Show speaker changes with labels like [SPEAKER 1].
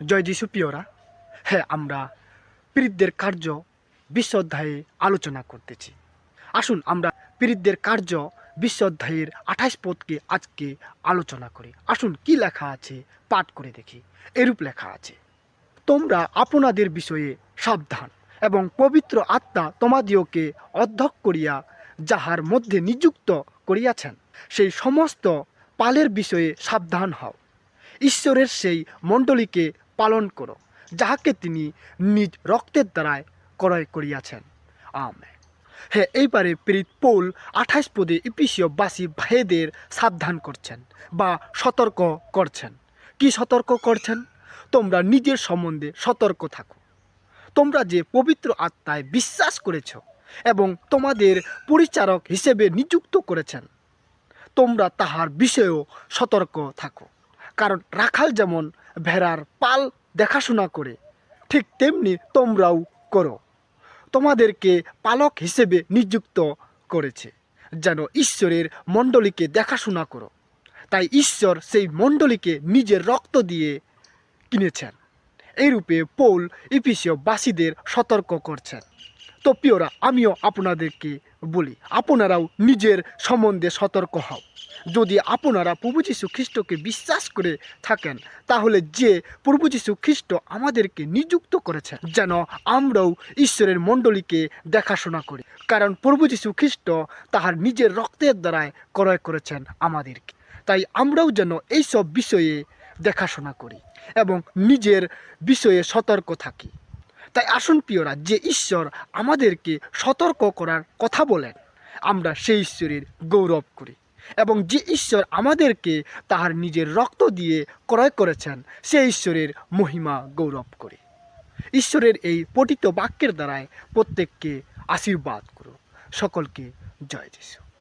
[SPEAKER 1] জয় যিশু প্রিয়রা, হ্যাঁ, আমরা পীড়িতদের কার্য 20 অধ্যায়ে আলোচনা করতেছি। আসুন আমরা পীড়িতদের কার্য 20 অধ্যায়ের 28 পদকে আজকে আলোচনা করি। আসুন কি লেখা আছে পাঠ করে দেখি। এরূপ লেখা আছে, তোমরা আপনাদের বিষয়ে সাবধান এবং পবিত্র আত্মা তোমাদিওকে অধ্যক্ষ করিয়া যাহার মধ্যে নিযুক্ত করিয়াছেন সেই সমস্ত পালের বিষয়ে সাবধান হও। ঈশ্বরের সেই মণ্ডলীকে পালন করো যাহাকে তিনি নিজ রক্তের দ্বারায় ক্রয় করিয়াছেন। আমেন। হ্যাঁ, এইবারে প্রেরিত পৌল 28 পদে ইফিসীয়বাসী ভাইদের সাবধান করছেন বা সতর্ক করছেন। কি সতর্ক করছেন? তোমরা নিজের সম্বন্ধে সতর্ক থাকো। তোমরা যে পবিত্র আত্মায় বিশ্বাস করেছ এবং তোমাদের পরিচারক হিসেবে নিযুক্ত করেছেন, তোমরা তাহার বিষয়েও সতর্ক থাকো। কারণ রাখাল যেমন ভেড়ার পাল দেখাশোনা করে, ঠিক তেমনি তোমরাও করো। তোমাদেরকে পালক হিসেবে নিযুক্ত করেছে যেন ঈশ্বরের মণ্ডলীকে দেখাশোনা করো। তাই ঈশ্বর সেই মণ্ডলীকে নিজের রক্ত দিয়ে কিনেছেন। এইরূপে পৌল ইফিসীয়বাসীদের সতর্ক করছেন। তো প্রিয়রা, আমিও আপনাদেরকে বলি, আপনারাও নিজের সম্বন্ধে সতর্ক হও। যদি আপনারা প্রভু যীশু খ্রিস্টকে বিশ্বাস করে থাকেন, তাহলে যে প্রভু যীশু খ্রিস্ট আমাদেরকে নিযুক্ত করেছেন যেন আমরাও ঈশ্বরের মণ্ডলীকে দেখাশোনা করি। কারণ প্রভু যীশু খ্রিস্ট তাহার নিজের রক্তের দ্বারায় ক্রয় করেছেন আমাদেরকে। তাই আমরাও যেন এইসব বিষয়ে দেখাশোনা করি এবং নিজের বিষয়ে সতর্ক থাকি। তাই আসুন প্রিয়রা, যে ঈশ্বর আমাদেরকে সতর্ক করার কথা বলেন, আমরা সেই ঈশ্বরের গৌরব করি এবং যে ঈশ্বর আমাদেরকে তাহার নিজের রক্ত দিয়ে ক্রয় করেছেন সেই ঈশ্বরের মহিমা গৌরব করি। ঈশ্বরের এই পঠিত বাক্যের দ্বারায় প্রত্যেককে আশীর্বাদ করো। সকলকে জয় যিশু।